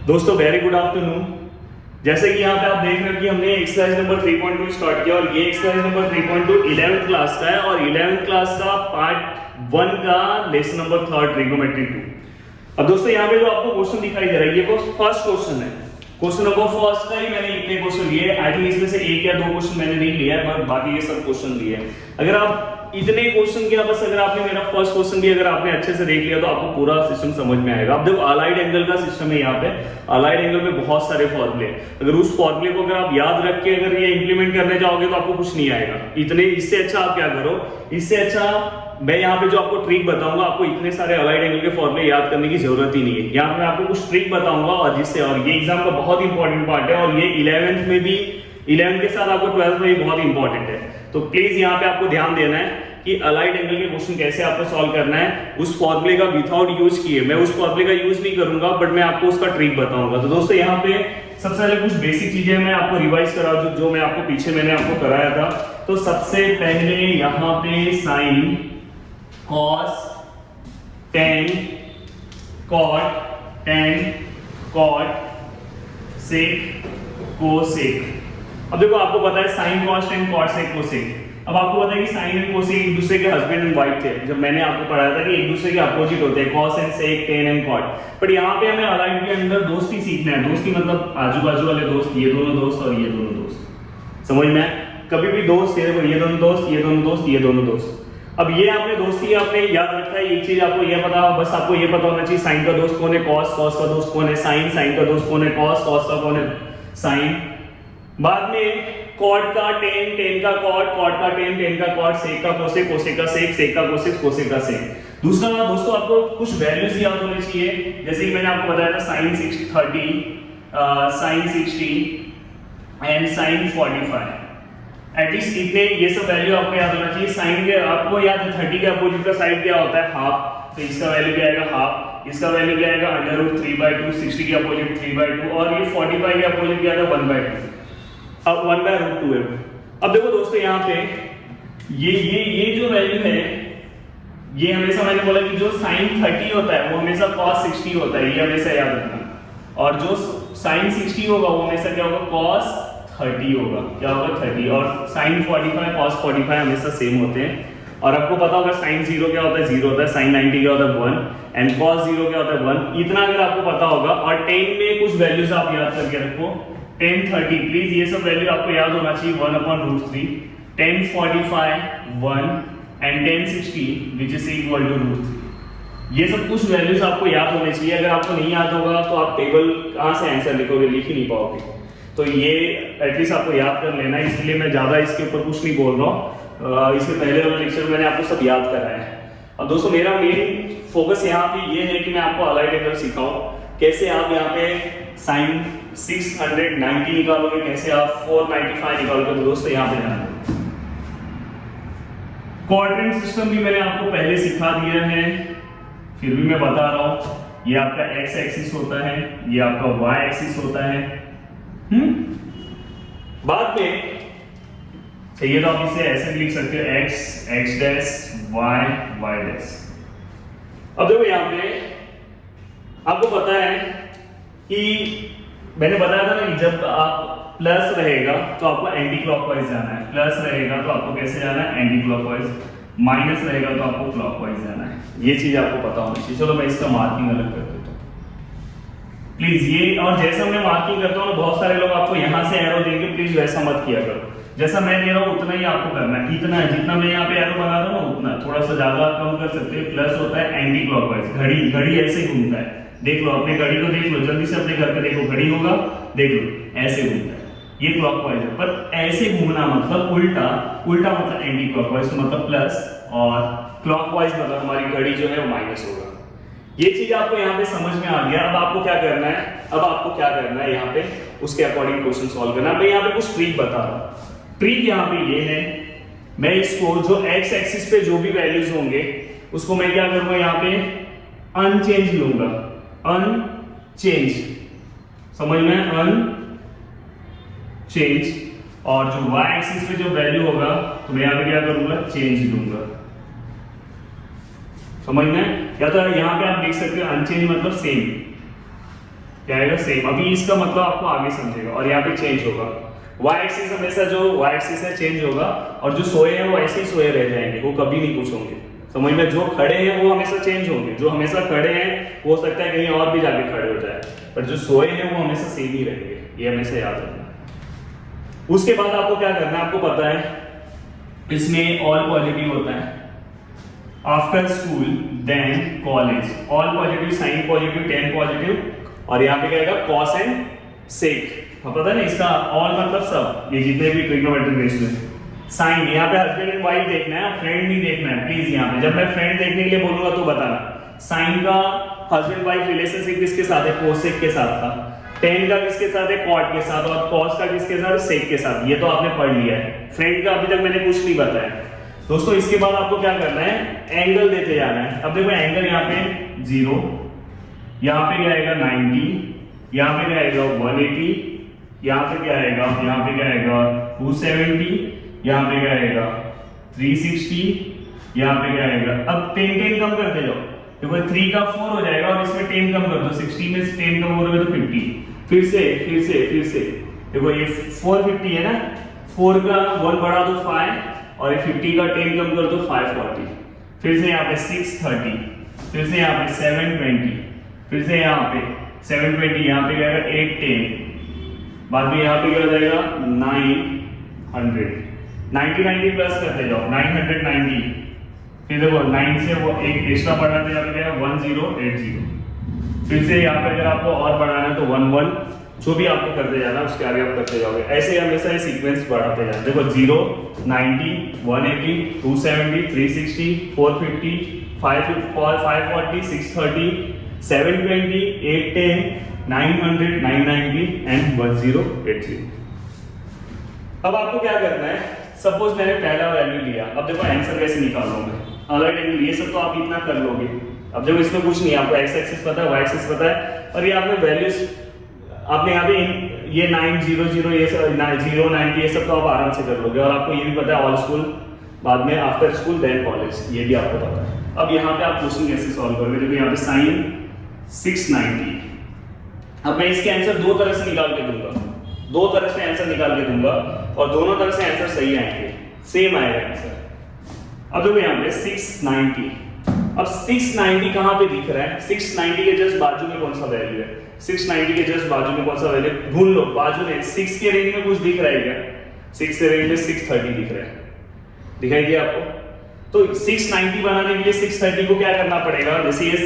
दोस्तों very good afternoon. जैसे कि यहाँ पे आप देख रहे हैं कि हमने एक्सरसाइज नंबर 3.2 स्टार्ट किया और ये एक्सरसाइज नंबर 3.2 11th क्लास का है और 11th क्लास का पार्ट 1 का लेसन नंबर 3 ट्रिगोमेट्री 2। अब दोस्तों यहाँ पे जो आपको क्वेश्चन दिखाई दे रहा है ये वो फर्स्ट क्वेश्चन है। क्वेश्चन नंबर फर्स्ट का ही मैंने इतने क्वेश्चन लिए, आई थिंक इसमें से एक या दो क्वेश्चन मैंने नहीं लिया है, बाकी ये सब क्वेश्चन लिए। अगर आप इतने क्वेश्चन किया, बस अगर आपने मेरा फर्स्ट क्वेश्चन भी अगर आपने अच्छे से देख लिया तो आपको पूरा सिस्टम समझ में आएगा। अब देखो अलाइड एंगल का सिस्टम है, यहाँ पे अलाइड एंगल में बहुत सारे फॉर्मूले, अगर उस फॉर्मूले को अगर आप याद रख के अगर ये इंप्लीमेंट करने जाओगे तो आपको कुछ नहीं आएगा। इतने इससे अच्छा आप क्या करो, इससे अच्छा मैं यहाँ पे जो आपको ट्रिक बताऊंगा, आपको इतने सारे अलाइड एंगल के फॉर्मूले याद करने की जरूरत ही नहीं है। यहाँ पे मैं आपको कुछ ट्रिक बताऊंगा और जिससे, और ये एग्जाम का बहुत इंपॉर्टेंट पार्ट है और ये 11th में भी, 11th के साथ आपको 12th में भी बहुत इंपॉर्टेंट है। तो प्लीज यहाँ पे आपको ध्यान देना है कि अलाइड एंगल के क्वेश्चन कैसे आपको सॉल्व करना है। उस फॉर्मूले का विदाउट यूज किए, मैं उस फॉर्मूले का यूज नहीं करूंगा, बट मैं आपको उसका ट्रिक बताऊंगा। तो दोस्तों यहाँ पे सबसे पहले कुछ बेसिक चीजें मैं आपको रिवाइज करा जो मैं आपको पीछे मैंने आपको कराया था। तो सबसे पहले यहाँ पे sine, cos, tan, cot, tan, cot, sec, cosec. अब देखो आपको पता है sine, cos, tan, cot, sec, cosec. अब आपको पता है कि साइन एंड कोसेक एक दूसरे के हस्बैंड एंड वाइफ थे। जब मैंने आपको पढ़ाया था कि एक दूसरे के अपोजिट होते हैं, cos and sec, tan and cot. But यहाँ पे हमें अलाइड के अंदर दोस्ती सीखना है। दोस्ती मतलब आजू बाजू वाले दोस्त, ये दोनों दोस्त और ये दोनों दोस्त। समझ में? कभी भी दोस्त है, ये दोनों दोस्त, ये दोनों दोस्त, ये दोनों दोस्त। अब ये आपने दोस्ती आपने याद रखा है। एक चीज आपको ये पता, बस आपको ये पता होना चाहिए साइन का दोस्त कौन है, कॉस, कॉस का दोस्त कौन है साइन, साइन का दोस्त कौन है कॉस, कॉस का कौन है साइन। बाद में कॉट का टेन, टेन का कॉट, कॉट का टेन, टेन का कॉट, सेक का कोसेक, कोसेक का सेक, सेक का कोसेक, कोसेक का सेक। दूसरा दोस्तों आपको कुछ वैल्यूज याद होने चाहिए, जैसे कि मैंने आपको बताया था sine 30, sine 60 and sine 45। At least इतने ये सब वैल्यू आपको याद होना चाहिए। साइन के आपको याद है 30 के अपोजिट का साइड क्या होता है, हाफ, तो इसका वैल्यू क्या आएगा हाफ, इसका वैल्यू क्या आएगा √3/2, 60 के अपोजिट 3/2 और ये 45 के अपोजिट क्या आएगा 1/2। अब 1/√2 है। अब देखो दोस्तों यहाँ पे ये जो वैल्यू है, ये हमेशा मैंने बोला कि जो साइन 30 होता है वो हमेशा cos 60 होता है, ये हमेशा याद रखना। और जो साइन 60 होगा वो हमेशा क्या होगा cos 30 होगा, क्या होगा 30। और साइन 45 cos 45 हमेशा सेम होते हैं। और आपको पता होगा साइन 0 क्या होता है 0 होता है, साइन 90 क्या होता है 1 एंड cos 0 क्या होता है 1। इतना अगर आपको पता होगा। और 10 में कुछ वैल्यूज आप याद करके रखो, 10 30, प्लीज ये सब वैल्यू आपको याद होना चाहिए, 1/√3, 10 45 1 and 10 60 which is equal to √3। ये सब कुछ वैल्यूज आपको याद होने चाहिए। अगर आपको नहीं याद होगा तो आप टेबल कहाँ से आंसर लिखोगे, लिख ही नहीं पाओगे। तो ये एटलीस्ट आपको याद कर लेना है, इसलिए मैं ज्यादा इसके ऊपर कुछ नहीं बोल रहा हूँ। इसके पहले वाले लेक्चर में मैंने आपको सब याद कराया है। और दोस्तों मेरा मेन फोकस यहाँ पे ये है कि मैं आपको अलाइड एंगल सिखाऊं, कैसे आप यहाँ पे साइन 690 निकालोगे, कैसे आप 495 निकालोगे। तो दोस्तों यहाँ पे ध्यान दो, क्वाड्रेंट सिस्टम भी मैंने आपको पहले सिखा दिया है, फिर भी मैं बता रहा हूं। ये आपका एक्स एक्सिस होता है, ये आपका वाई एक्सिस होता है। बाद में चाहिए तो आप इसे ऐसे भी लिख सकते हो, x x dash, y y dash. अब देखो यहाँ पे आपको पता है कि मैंने बताया था ना कि जब आप प्लस रहेगा तो आपको एंटी क्लॉकवाइज जाना है, प्लस रहेगा तो आपको कैसे जाना है एंटी क्लॉकवाइज, माइनस रहेगा तो आपको क्लॉकवाइज जाना है। ये चीज आपको पता होनी चाहिए। चलो मैं इसका मार्किंग अलग कर देता हूँ प्लीज ये। और जैसा मैं मार्किंग करता हूँ बहुत सारे लोग आपको यहाँ से एरो देंगे, प्लीज वैसा मत किया करो। जैसा मैं दे रहा हूँ उतना ही आपको करना है, इतना है जितना मैं यहाँ पे एरो बना रहा हूँ उतना, थोड़ा सा ज्यादा कम कर सकते हैं। प्लस होता है एंटी क्लॉकवाइज, घड़ी ऐसे घूमता है, देख लो अपने घड़ी को, देख लो जल्दी से अपने घर पे देखो, घड़ी होगा देख लो ऐसे घूमता है, ये क्लॉकवाइज है। पर ऐसे घूमना मतलब उल्टा, उल्टा मतलब एंटी क्लॉकवाइज, तो मतलब प्लस, और क्लॉकवाइज मतलब हमारी घड़ी जो है वो माइनस होगा। ये चीज आपको यहाँ पे समझ में आ गया। अब आपको क्या करना है, अब आपको क्या करना है यहाँ पे उसके अकॉर्डिंग क्वेश्चन सॉल्व करना है। मैं यहाँ पे कुछ ट्रिक बता रहा हूँ। ट्रिक यहाँ पे ये है, मैं इसको जो एक्स एक्सिस पे जो भी वैल्यूज होंगे उसको मैं क्या करूंगा यहाँ पे अनचेंज लूंगा, अनचेंज, समझ में, अनचेंज। और जो वाई एक्सिस पे जो वैल्यू होगा तो मैं यहाँ पे क्या करूंगा चेंज लूंगा, समझ में। या तो यहाँ पे आप देख सकते हो अनचेंज मतलब सेम, क्या आएगा सेम। अभी इसका मतलब आपको आगे समझेगा और यहाँ पे चेंज होगा। वाई एक्सिस हमेशा जो वाई एक्सिस है चेंज होगा और जो सोए हैं वो ऐसे ही सोए रह जाएंगे, वो कभी नहीं कुछ होंगे। समझ में, जो खड़े हैं वो हमेशा चेंज होंगे, जो हमेशा खड़े हैं हो सकता है कहीं और भी जाके खड़े हो जाए, पर जो सोए हैं वो हमेशा सेम ही रहेंगे, ये हमेशा याद रखना। उसके बाद आपको क्या करना है, आपको पता है इसमें ऑल पॉजिटिव होता है, after school then college, all positive, sine positive, tan positive, और यहाँ पे क्या आएगा कॉस एंड सेक। पता है ना इसका ऑल मतलब सब, ये जितने भी ट्रिग्नोमेट्रिक रेशियो है। साइन यहाँ पे हस्बैंड एंड वाइफ देखना है, फ्रेंड नहीं देखना है प्लीज। यहाँ पे जब मैं फ्रेंड देखने के लिए बोलूंगा तो बताना। साइन का हस्बैंड वाइफ रिलेशनशिप किसके साथ है, कोसेक के साथ था। टेन का किसके साथ है, कॉट के साथ, और कॉस का किसके साथ, सेक के साथ। ये तो आपने पढ़ लिया है। फ्रेंड का अभी तक मैंने कुछ नहीं बताया दोस्तों। इसके बाद आपको क्या करना है, एंगल देते जाना है। अब देखो एंगल यहाँ पे 0, यहाँ पे क्या आएगा 90, यहाँ पे क्या आएगा 180, यहाँ पे क्या आएगा, यहाँ पे क्या आएगा 270, यहाँ पे क्या आएगा 360, यहाँ पे क्या आएगा। अब 10 कम करते जाओ, देखो 3 का 4 हो जाएगा और इसमें 10 कम कर दो, 60 में 10 कम करोगे तो 50। फिर से देखो ये 450 है ना, 4 का 1 बढ़ा दो 5, और ये 50 का 10 कम कर दो 540। फिर से यहाँ पे 630, फिर से यहाँ पे 720, फिर से यहाँ पे 720, यहाँ पे क्या आएगा 810, बाद में यहाँ पे क्या हो जाएगा 900, 90 प्लस करते जाओ 990। फिर देखो 9 से वो एक एक्स्ट्रा बढ़ाते जाओगे 1080। फिर से यहाँ पे अगर आपको और बढ़ाना है तो 11, जो भी आपको करते जाना उसके आगे आप करते जाओगे। ऐसे हमेशा ये सीक्वेंस बढ़ाते जाना। देखो 0, 90, 180, 270, 360, 450, 540, 630, 720, 810, 900, 990 एंड 1080। अब आपको क्या करना है, सपोज मैंने पहला वैल्यू लिया, अब देखो आंसर कैसे निकाल रहा हूं मैं, अलग एंगल, ये सब तो आप इतना कर लोगे। अब देखो इसमें कुछ नहीं है, आपको एक्स एक्सिस पता है, वाई एक्सिस पता है, और ये आपने वैल्यूज आपने यहाँ पे ये 900 ये सब 090 ये सब तो आप आराम से कर लोगे। और आपको ये भी पता है ऑल स्कूल, बाद में आफ्टर स्कूल देन कॉलेज, ये भी आपको पता है। अब यहाँ पे आप क्वेश्चन कैसे सॉल्व करोगे, देखो यहाँ पे साइन 690। अब मैं इसके आंसर दो तरह से निकाल के दूंगा, दो तरह से आंसर निकाल के दूंगा और दोनों तरह से आंसर सही आएंगे, सेम आएगा आंसर। अब देखो यहाँ पे 690, अब 690 कहां पे दिख रहा है, 690 के जस्ट बाजू में कौन सा वैल्यू है, 690 के जस्ट बाजू में कौन सा वैल्यू, ढूंढ लो बाजू में। 6 के रेंज में कुछ दिख रहा है क्या, 6 के रेंज में 630 दिख रहा है, दिखाई दिया आपको। तो 690 बनाने के लिए 630 को क्या करना पड़ेगा, जैसे ये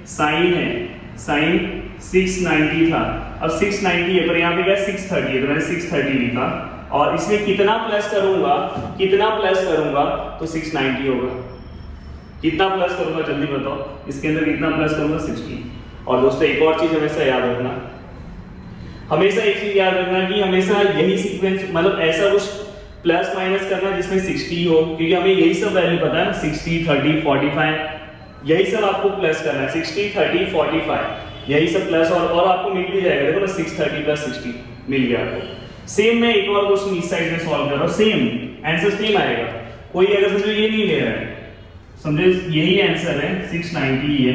साइन है, साइन 690 था, अब 690 है पर यहाँ पे क्या 630 है, तो मैंने 630 लिखा और इसमें कितना प्लस करूंगा, कितना प्लस करूंगा तो 690 होगा। कितना प्लस करूंगा जल्दी बताओ, इसके अंदर कितना प्लस करूंगा 60। और दोस्तों एक और चीज हमेशा याद रखना, हमेशा एक चीज याद रखना कि हमेशा यही सीक्वेंस, मतलब ऐसा कुछ प्लस माइनस करना जिसमें 60 हो, क्योंकि हमें यही सब वैल्यू पता है ना, 60 30 45 यही सब आपको प्लस करना है, 60 30 45 यही सब प्लस, और आपको मिल भी जाएगा। देखो ना 630 प्लस 60 मिल गया आपको। सेम मैं एक और क्वेश्चन इस साइड में सॉल्व कर रहा हूं, सेम आंसर सेम आएगा। कोई अगर समझो ये नहीं ले रहा है, समझो यही आंसर है 690 ये,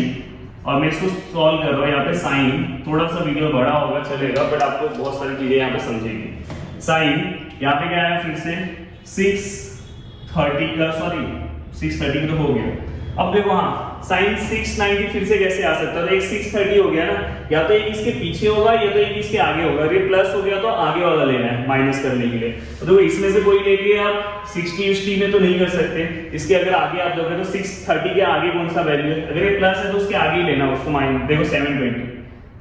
और मैं इसको सॉल्व कर रहा हूं। यहाँ पे साइन थोड़ा सा वीडियो बड़ा होगा चलेगा, बट आपको बहुत सारी चीजें यहाँ पे समझेगी। साइन यहाँ पे क्या है, फिर से 630 का, सॉरी 630 तो हो गया। अब देखो हाँ साइन 690 फिर से कैसे आ सकता है, एक 630 हो गया ना, या तो एक इसके पीछे होगा या तो एक इसके आगे होगा। ये प्लस हो गया तो आगे वाला लेना है माइनस करने के लिए। तो देखो इसमें से कोई लेके आप 60 में तो नहीं कर सकते, इसके अगर आगे आप दोगे तो 630 के आगे कौन सा वैल्यू है, अगर ये प्लस है तो उसके आगे ही लेना उसको माइनस। देखो 720,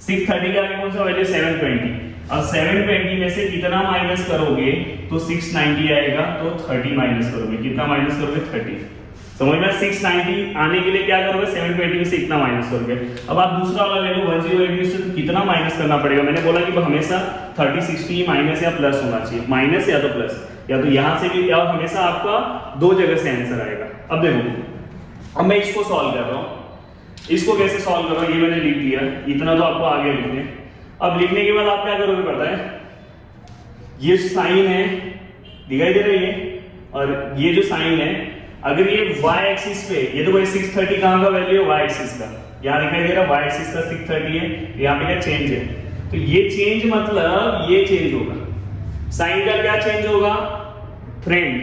630 के आगे कौन सा वैल्यू 720। अब 720 में से कितना माइनस करोगे तो 690 आएगा, तो 30 माइनस करोगे, कितना माइनस करोगे 30। समझ में, 690 आने के लिए क्या करोगे, 720 में से इतना माइनस करोगे। अब आप दूसरा वाला ले लो 108 में से कितना माइनस करना पड़ेगा, मैंने बोला कि हमेशा 30 60 माइनस या प्लस होना चाहिए, माइनस या तो प्लस, या तो यहां से भी, या हमेशा आपका दो जगह से आंसर आएगा। अब देखो अब मैं इसको सॉल्व कर रहा हूं, इसको कैसे सॉल्व कर रहा हूं ये मैंने लिख दिया, इतना तो आपको आगे लिखने। अब लिखने के बाद आप क्या करोगे पता है, ये साइन है दिखाई दे रही है, और ये जो साइन है अगर ये y एक्सिस पे, ये तो भाई 630 कहां का वैल्यू है, y एक्सिस का, यहां दिखाई दे रहा है y एक्सिस का 630 है, यहां पे क्या चेंज है। तो ये चेंज मतलब ये चेंज होगा। साइन का क्या चेंज होगा? फ्रेंड,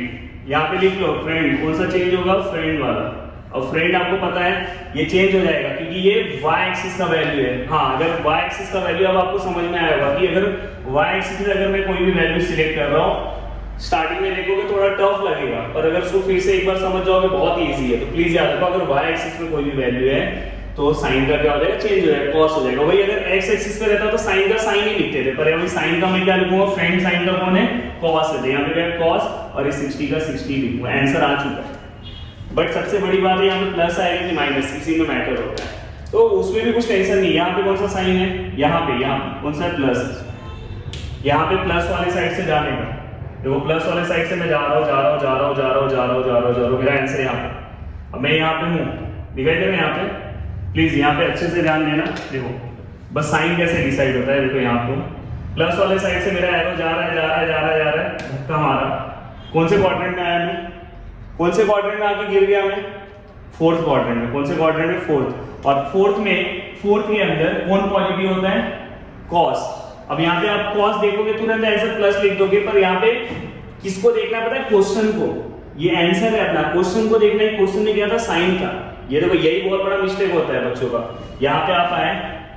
यहाँ पे लिख लो फ्रेंड। कौन सा चेंज होगा? फ्रेंड वाला। और फ्रेंड आपको पता है ये चेंज हो जाएगा क्योंकि ये y एक्सिस का वैल्यू है। हाँ, अगर y एक्सिस का वैल्यू अब आपको समझ में आएगा कि अगर y एक्सिस में अगर मैं कोई भी वैल्यू सिलेक्ट कर रहा हूँ, स्टार्टिंग में देखोगे थोड़ा टफ लगेगा, पर अगर उसको फिर से एक बार समझ जाओगे बहुत इजी है। तो प्लीज याद रखो, अगर y एक्सिस में कोई भी वैल्यू है तो साइन का क्या हो जाएगा? चेंज हो जाएगा, कॉस हो जाएगा। वही अगर x एक्सिस पे रहता तो साइन का साइन ही लिखते थे, पर यहाँ साइन का मैं क्या लिखूंगा? फ्रेंड साइन का कौन है? कॉस है, यहाँ पे क्या है? कॉस, और इस 60 का 60 लिखूंगा। आंसर आ चुका है। बट सबसे बड़ी बात है यहाँ पे प्लस आएगा कि माइनस, इसी में मैटर होता है। तो उसमें भी कुछ टेंशन नहीं। यहाँ पे कौन सा साइन है? यहाँ पे कौन सा है? प्लस। यहाँ पे प्लस वाले साइड से जाने का, देखो प्लस वाले साइड से मैं जा रहा हूँ, मेरा आंसर यहाँ पे। अब मैं यहाँ पे हूँ, दिखाई दे रहा है यहाँ पे? प्लीज यहाँ पे अच्छे से ध्यान देना। देखो बस साइन कैसे डिसाइड होता है। देखो यहाँ पे प्लस वाले साइड से मेरा एरो जा रहा है, धक्का मारा, कौन से क्वाड्रेंट में आया मैं? कौन से क्वाड्रेंट में आके गिर गया मैं? फोर्थ क्वाड्रेंट में। कौन से क्वाड्रेंट में? फोर्थ। और फोर्थ के अंदर कौन पॉजिटिव होता है? कॉस। अब यहाँ पे आप कॉस देखोगे तुरंत आंसर प्लस लिख दोगे, पर यहाँ पे किसको देखना है पता है? क्वेश्चन को। ये आंसर है अपना, क्वेश्चन को देखना है। क्वेश्चन में क्या था? साइन था। ये देखो यही बहुत बड़ा मिस्टेक होता है बच्चों का। यहाँ पे आप आए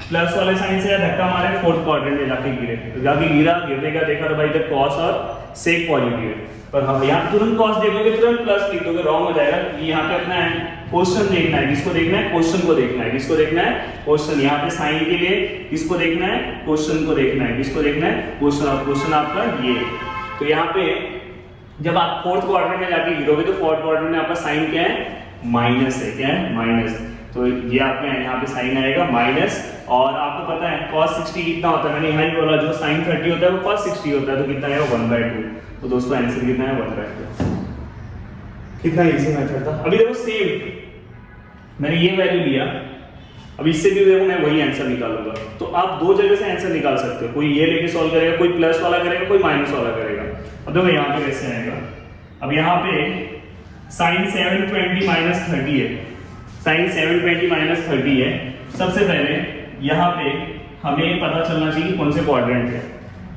प्लस वाले साइन से धक्का मारे, फोर्थ क्वाड्रेंट में जाके गिरने का देखा तो भाई इधर कॉस और सेक पॉजिटिव है, पर हम यहाँ तुरंत कॉस देखोगे तुरंत प्लस लिख दोगे, रॉन्ग हो जाएगा। यहाँ पे अपना क्वेश्चन देखना है। किसको देखना है? क्वेश्चन को देखना है। किसको देखना है? क्वेश्चन। यहाँ पे साइन के लिए किसको देखना है? क्वेश्चन को देखना है। किसको देखना है? क्वेश्चन। और क्वेश्चन आपका ये। तो यहाँ पे जब आप फोर्थ क्वाड्रेंट में जाके गिरोगे तो फोर्थ क्वाड्रेंट में आपका साइन क्या है? माइनस है। क्या है? माइनस। तो ये आपका यहाँ पे साइन आएगा माइनस। और आपको पता है cos 60 कितना होता है? मैंने यहाँ ही बोला, जो sin 30 होता है वो cos 60 होता है। तो कितना है? 1/2। तो दोस्तों आंसर कितना है? 1/2। कितना इजी मेथड था। अभी देखो सेम मैंने ये वैल्यू लिया, अब इससे भी देखो मैं वही आंसर निकालूंगा। तो आप दो जगह से आंसर निकाल सकते हो, कोई ये लेके सॉल्व करेगा, कोई प्लस वाला करेगा, कोई माइनस वाला करेगा। अब देखो यहाँ पे कैसे आएगा। अब यहाँ पे sin 720 - 30 है। sin 720 - 30 है। सबसे पहले यहाँ पे हमें पता चलना चाहिए कौन से क्वाड्रेंट है।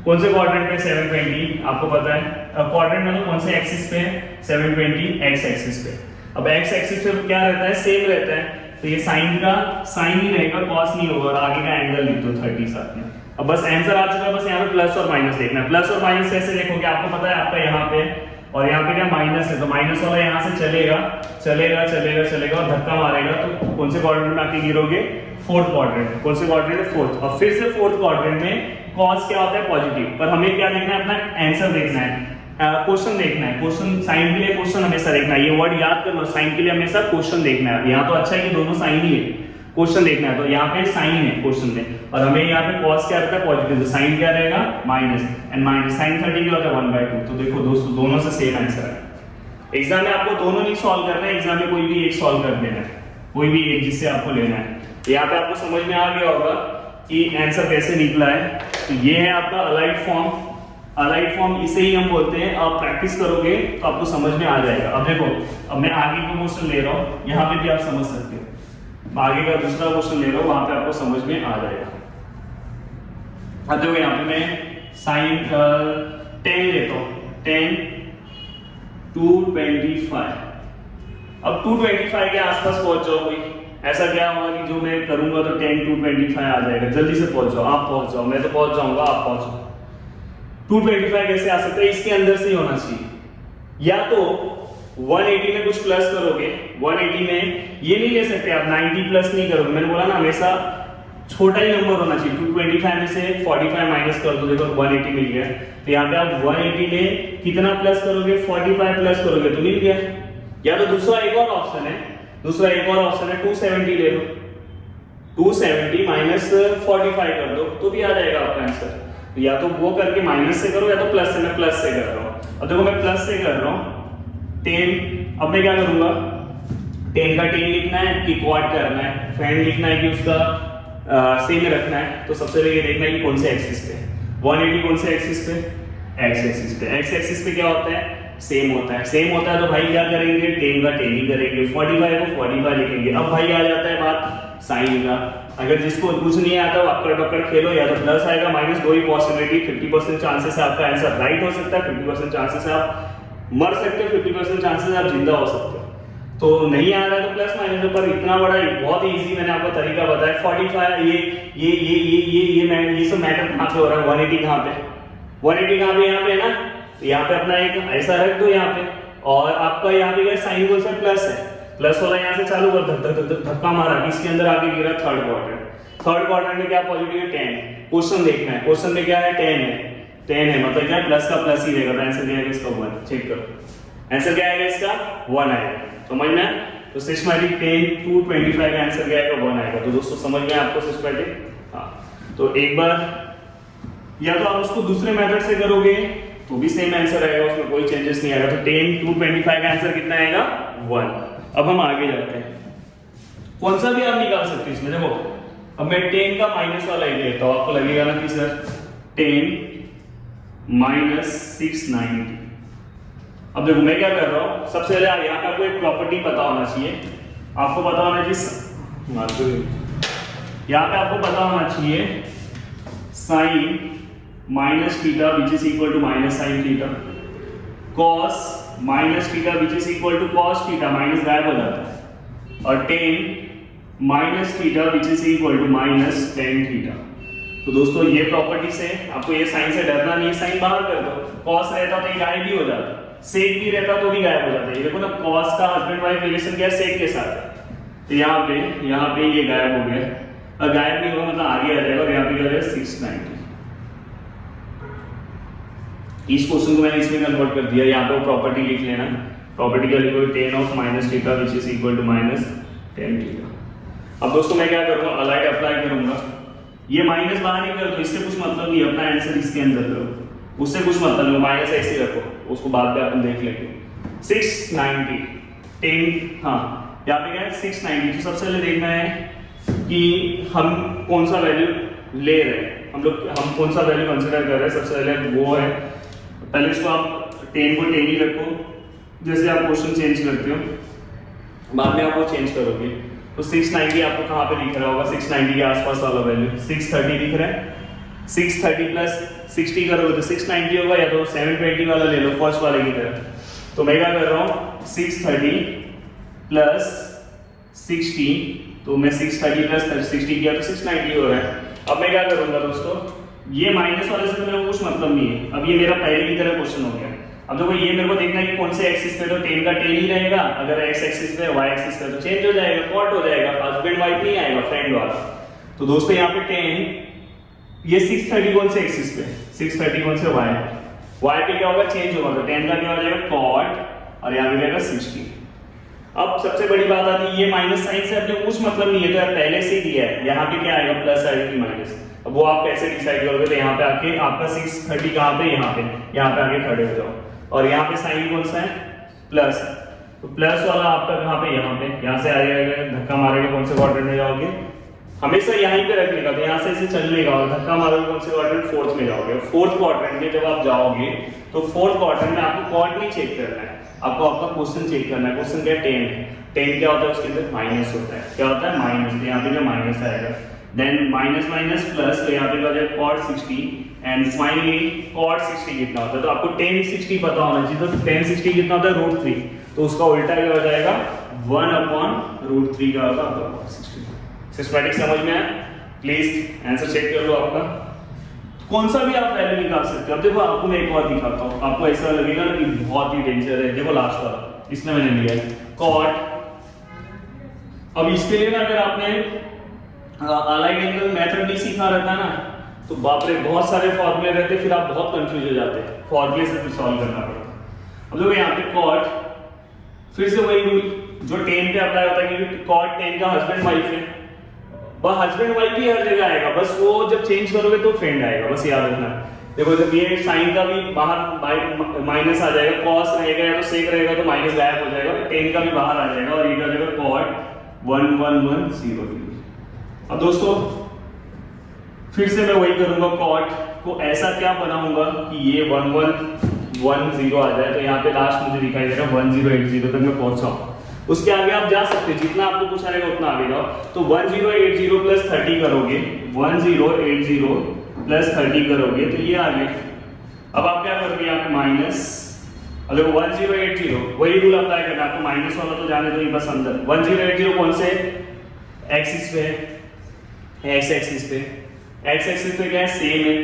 कौन से क्वाड्रेंट पे 720 आपको पता है? क्वाड्रेंट में तो कौन से एक्सिस पे? 720 एक्स एक्सिस पे। अब एक्स एक्सिस पे क्या रहता है? सेम रहता है। तो ये साइन का साइन ही रहेगा, कॉस नहीं होगा। और आगे का एंगल लिख दो 30 साथ में। अब बस आंसर आ चुका है, बस यहाँ पे प्लस और माइनस देखना है। प्लस और माइनस कैसे देखोगे? आपको पता है आपका यहाँ पे और यहाँ पे क्या माइनस है, तो माइनस वाला यहाँ से चलेगा और धक्का मारेगा। तो कौन से क्वाड्रेंट में आके गिरोगे? Fourth quadrant. कौन से क्वाड्रेंट है? फोर्थ। और फिर से फोर्थ क्वाड्रेंट में कॉस क्या होता है? पॉजिटिव। पर हमें क्या देखना है? अपना आंसर देखना है, क्वेश्चन देखना है। क्वेश्चन, साइन के लिए क्वेश्चन हमेशा देखना है। ये वर्ड याद कर लो, साइन के लिए हमेशा क्वेश्चन देखना है। यहाँ तो अच्छा है कि दोनों साइन ही है, क्वेश्चन देखना है। तो यहाँ पे साइन है क्वेश्चन में, और हमें यहाँ पे कॉस क्या रहता है? पॉजिटिव। तो साइन क्या रहेगा? माइनस। एंड माइनस sin 30 क्या होता है? 1/2। तो देखो दोस्तों दोनों से सेम आंसर है। एग्जाम में आपको दोनों नहीं सॉल्व करना है, एग्जाम में कोई भी एक सॉल्व कर देना है, कोई भी एक जिससे आपको लेना है। तो यहाँ पे आपको समझ में आ गया होगा कि आंसर कैसे निकला है। तो ये है आपका अलाइड फॉर्म। अलाइड फॉर्म इसे ही हम बोलते हैं। आप प्रैक्टिस करोगे तो आपको समझ में आ जाएगा। अब देखो, अब मैं आगे का क्वेश्चन ले रहा हूँ, यहाँ पे भी आप समझ सकते हो। आगे का दूसरा क्वेश्चन ले रहा हूँ, वहां पे आपको समझ में आ जाएगा। अब देखो यहाँ पे मैं साइन 10 लेता हूँ, 10 225। अब 225 के आसपास पहुंच जाओ। कोई ऐसा क्या होगा कि जो मैं करूंगा तो 10 225 आ जाएगा। जल्दी से पहुंच जाओ, आप पहुंच जाओ, मैं तो पहुंच जाऊंगा, आप पहुंचो। 225 कैसे आ सकता है? इसके अंदर से ही होना चाहिए। या तो 180 में कुछ प्लस करोगे, 180 में ये नहीं ले सकते आप, 90 प्लस नहीं करोगे। मैंने बोला ना हमेशा छोटा ही नंबर होना चाहिए। 225 में से 45 माइनस कर दो, देखो 180 मिल गया। तो यहाँ पे आप 180 में कितना प्लस करोगे? 45 प्लस करोगे तो मिल गया। या तो दूसरा एक और ऑप्शन है, 270 ले लो, 270 माइनस 45 कर दो तो भी आ जाएगा आपका आंसर। तो या तो वो करके माइनस से करो, या तो प्लस से। मैं प्लस से कर रहा हूँ। अब देखो मैं प्लस से कर रहा हूँ 10। अब मैं क्या करूंगा? 10 का 10 लिखना है कि क्वाड करना है, फ्रेंड लिखना है कि उसका सेम रखना है। तो सबसे पहले ये देखना है कि कौन से एक्सिस पे 180, कौन से एक्सिस पे? एक्स एक्सिस पे। एक्स एक्सिस पे क्या होता है? सेम होता है। सेम होता है तो भाई क्या करेंगे? 10 का 10 ही करेंगे। 45 को 45 लिखेंगे। अब भाई आ जाता है बात साइन का। अगर जिसको कुछ नहीं आता वो अक्कड़ बक्कड़ खेलो, या तो प्लस आएगा माइनस, दो ही पॉसिबिलिटी, 50% चांसेस है आपका आंसर राइट हो सकता है, 50% चांसेस है आप मर सकते हो, 50% चांसेस है आप जिंदा हो सकते हो। तो नहीं आ रहा है तो प्लस माइनस, पर इतना बड़ा बहुत ही इजी मैंने आपको तरीका बताया। 45 ये सब मैटर कहाँ पे हो रहा है, 180 कहाँ पे, 180 कहाँ पे, यहाँ पे है ना, तो यहाँ पे अपना एक ऐसा रख दो यहाँ पे, और आपका यहाँ पे साइन कौन सा प्लस है, प्लस वाला यहाँ से चालू कर, धक धक धक धक्का मारा, इसके अंदर आके गिरा थर्ड क्वाड्रेंट। थर्ड क्वाड्रेंट में क्या पॉजिटिव है 10, क्वेश्चन देखना है, क्वेश्चन में क्या है 10 है, 10 है मतलब क्या प्लस का प्लस ही रहेगा, आंसर क्या आएगा इसका 1, चेक करो आंसर क्या आएगा इसका 1 आएगा, समझ में? तो सिस्टमैटिक 10 to 25 का आंसर क्या आएगा 1 आएगा। तो दोस्तों समझ में आपको सिस्टमैटिक? हाँ, तो एक बार या तो आप उसको दूसरे मेथड से करोगे तो भी सेम आंसर आएगा, उसमें कोई चेंजेस नहीं आएगा। तो 10 to 25 का आंसर कितना आएगा 1। अब हम आगे जाते हैं, कौन सा भी आप निकाल सकते हैं इसमें। देखो अब मैं 10 का माइनस वाला ही लेता हूं, आपको लगेगा ना कि सर 10 माइनस 690। अब देखो मैं क्या कर रहा हूं, सबसे पहले यहाँ पे आपको एक प्रॉपर्टी पता होना चाहिए, आपको पता होना चाहिए, यहाँ पे आपको पता होना चाहिए sine minus theta which is equal to minus sine theta, cos minus theta which is equal to cos theta, minus गायब हो जाता है, और tan minus theta which is equal to minus tan theta. तो दोस्तों ये प्रॉपर्टी से आपको ये साइन से डरना नहीं है, साइन बाहर कर दो, कॉस रहता तो ये गायब भी हो जाता, सेक भी रहता तो भी गायब हो जाता है। देखो ना कॉस का हस्बैंड वाइफ रिलेशन क्या है, सेक के साथ है, तो यहाँ पे ये गायब हो गया, और गायब नहीं होगा मतलब आगे आ जाएगा, और यहाँ पे क्या है 690। इस क्वेश्चन को मैंने इसमें कन्वर्ट कर दिया, यहाँ पे वो प्रॉपर्टी लिख लेना, प्रॉपर्टी क्या लिखोगे 10 of minus theta which is equal to minus 10 theta. अब दोस्तों मैं क्या करूँगा, अलाइड अप्लाई करूंगा, ये माइनस बाहर ही कर दो, इससे कुछ मतलब नहीं, अपना आंसर इसके अंदर करो, उससे कुछ मतलब नहीं, माइनस ऐसे ही रखो, उसको बाद में अपन देख लेंगे। 690 10, हाँ यहाँ पे क्या है 690। तो सबसे पहले देखना है कि हम कौन सा वैल्यू ले रहे हैं, हम कौन सा वैल्यू कंसिडर कर रहे हैं। सबसे पहले वो है, पहले इसको आप 10 को 10 ही रखो, जैसे आप क्वेश्चन चेंज करते हो बाद में आप वो चेंज करोगे। तो 690 आपको कहाँ पे दिख रहा होगा, 690 के आसपास वाला वैल्यू 630 दिख रहा है, 630 प्लस 60 करोगे तो 690 होगा, या तो 720 वाला ले लो फर्स्ट वाले की तरह। तो मैं क्या कर रहा हूँ 630 प्लस 60, तो मैं 630 प्लस 60 किया तो 690 हो रहा है। अब मैं क्या करूंगा दोस्तों, ये माइनस वाले से मेरे को कुछ मतलब नहीं है, अब ये मेरा पहले की तरह क्वेश्चन हो गया। अब देखो ये मेरे को देखना है कि कौन से एक्सिस पे, तो 10 का 10 ही रहेगा, अगर एक्स एक्सिस पे वाई एक्सिस पे तो चेंज हो जाएगा, कॉट हो जाएगा, हस्बैंड वाइफ नहीं आएगा, फ्रेंड वाला। तो दोस्तों यहाँ पे 10, ये 630 कौन से एक्सिस पे, 630 कौन से वाई पे क्या होगा चेंज होगा, तो 10 का क्या हो जाएगा कॉट, और यहाँ पे जाएगा 60। अब सबसे बड़ी बात आती है ये माइनस साइन से अपने कुछ मतलब नहीं है, तो यार पहले से ही दिया है, यहाँ पे क्या आएगा प्लस आएगा कि माइनस। अब वो आप कैसे डिसाइड करोगे, तो यहाँ पे आके आपका 630 कहाँ पे, यहाँ पे आके खड़े हो जाओ, और यहाँ पे साइन कौन सा है प्लस, तो प्लस वाला आपका कहाँ पे, यहाँ से आएगा, धक्का मारेगा कौन से क्वाड्रेंट में जाओगे, हमेशा यहीं पे रखने का, तो यहाँ से इसे चलने का, और धक्का मारोगे कौन से क्वाड्रेंट, फोर्थ में जाओगे। फोर्थ क्वाड्रेंट में जब आप जाओगे तो फोर्थ क्वाड्रेंट में आपको कॉर्ड नहीं चेक करना है, आपको आपका क्वेश्चन चेक करना है। क्वेश्चन क्या 10 है, 10 क्या होता है उसके अंदर माइनस होता है, क्या होता है माइनस, तो यहाँ पे क्या माइनस आएगा, देन माइनस माइनस प्लस, तो यहाँ पे क्या हो जाएगा कॉट 60, एंड फाइनली कॉट 60 कितना होता है, तो आपको 1060 पता होना चाहिए, तो 1060 कितना होता है √3, तो उसका उल्टा क्या हो जाएगा 1/√3 का होगा आपका कॉट 60। सिस्टमैटिक समझ में आया? प्लीज आंसर चेक कर लो आपका, कौन सा भी आप वैल्यू निकाल सकते हो। अब देखो आपको मैं एक और दिखाता हूँ, आपको ऐसा लगेगा ना कि बहुत ही डेंजर है। देखो लास्ट वाला, इसमें मैंने लिया है कॉट। अब इसके लिए ना अगर आपने अलाइड एंगल मेथड भी सीखा रहता है ना, तो बाप रे बहुत सारे फॉर्मूले रहते, फिर आप बहुत कंफ्यूज हो जाते हैं, फॉर्मूले से सॉल्व करना पड़ता। अब देखो यहाँ पे कॉट, फिर से वही रूल जो 10 पे अप्लाई होता है, क्योंकि कॉट 10 का हस्बैंड वाइफ है, वह हस्बैंड वाइफ भी हर जगह आएगा, बस वो जब चेंज करोगे तो फ्रेंड आएगा, बस याद रखना। देखो जब ये साइन का भी बाहर माइनस आ जाएगा, कॉस रहेगा या तो सेक रहेगा तो माइनस गायब हो जाएगा, 10 का भी बाहर आ जाएगा, और ये क्या जाएगा कॉट 1110। अब दोस्तों फिर से मैं वही करूंगा, कॉट को ऐसा क्या बनाऊंगा कि ये 1110 आ जाए, तो यहाँ पे लास्ट मुझे दिखाई दे रहा है 1080 तक मैं पहुंचा। उसके आगे आप जा सकते हो, जितना आपको पूछा रहेगा उतना आगे जाओ। तो 1080 प्लस 30 करोगे, 1080 प्लस 30 करोगे तो ये आ गए। अब आप क्या करोगे यहाँ पे माइनस, अगर 1080 वही रूल अप्लाई करना आपको, माइनस वाला तो जाने दो बस अंदर। 1080 कौन से एक्सिस पे है, एक्स एक्सिस पे, एक्स एक्सिस पे क्या है सेम है,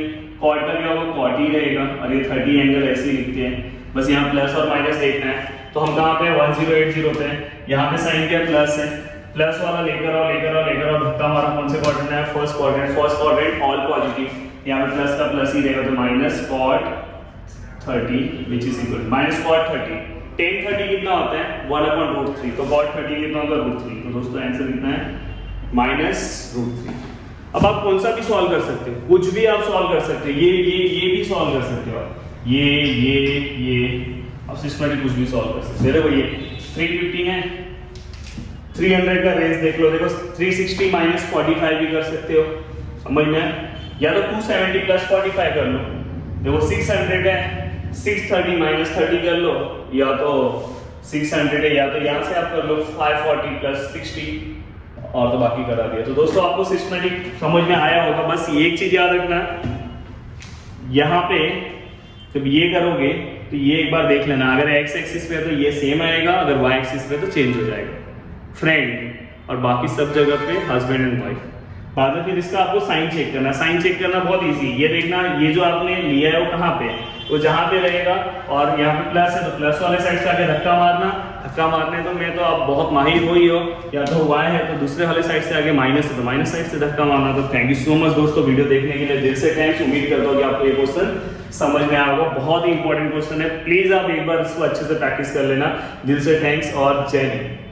कॉट का क्या होगा कॉट ही रहेगा, और ये 30 एंगल ऐसे ही लिखते हैं, बस यहाँ प्लस और माइनस देखना है। तो हम कहाँ पे 1080 पे, यहाँ पे साइन क्या प्लस है, प्लस वाला लेकर आओ लेकर आओ लेकर आओ, धक्का मारो, कौन से क्वाड्रेंट है फर्स्ट क्वाड्रेंट ऑल पॉजिटिव, यहाँ पे प्लस का प्लस ही रहेगा, तो minus cot 30 which is equal minus cot 30। tan 30 कितना होता है 1/√3, तो cot 30 कितना होगा √3, तो दोस्तों आंसर कितना है -√3। अब आप कौन सा भी सॉल्व कर सकते हो, कुछ भी आप सॉल्व कर सकते हो, ये भी सॉल्व कर सकते हो आप, ये अब सिस्टमेटिक कुछ भी सॉल्व कर सकते हो। देखो ये 315 है, 300 का रेंज देख लो, देखो 360 - 45 भी कर सकते हो, समझ में, या तो 270 + 45 कर लो, देखो 600 है, 630 - 30 कर लो, या तो 600 है, या तो यहाँ से आप कर लो 540 + 60, और तो बाकी करा दिया। तो दोस्तों आपको सिस्टमेटिक समझ में आया होगा। बस एक चीज याद रखना, यहाँ पे जब ये करोगे तो ये एक बार देख लेना, अगर एक्स एक्सिस पे है तो ये सेम आएगा, अगर वाई एक्सिस पे तो चेंज हो जाएगा फ्रेंड, और बाकी सब जगह पे हस्बैंड एंड वाइफ। बाद में फिर इसका आपको साइन चेक करना, साइन चेक करना बहुत इजी, ये देखना ये जो आपने लिया है वो कहाँ पे, वो जहाँ पे रहेगा, और यहाँ पे प्लस है तो प्लस वाले साइड से आके धक्का मारना, धक्का मारने तो मैं तो आप बहुत माहिर हो ही हो, या तो वाई है तो दूसरे वाले साइड से आगे माइनस है तो माइनस साइड से धक्का मारना। तो थैंक यू सो मच दोस्तों वीडियो देखने के लिए, दिल से थैंक्स। उम्मीद करता हूँ कि आपको ये क्वेश्चन समझ में आया होगा, बहुत ही इंपॉर्टेंट क्वेश्चन है, प्लीज आप एक बार इसको अच्छे से प्रैक्टिस कर लेना। दिल से थैंक्स और जय हिंद।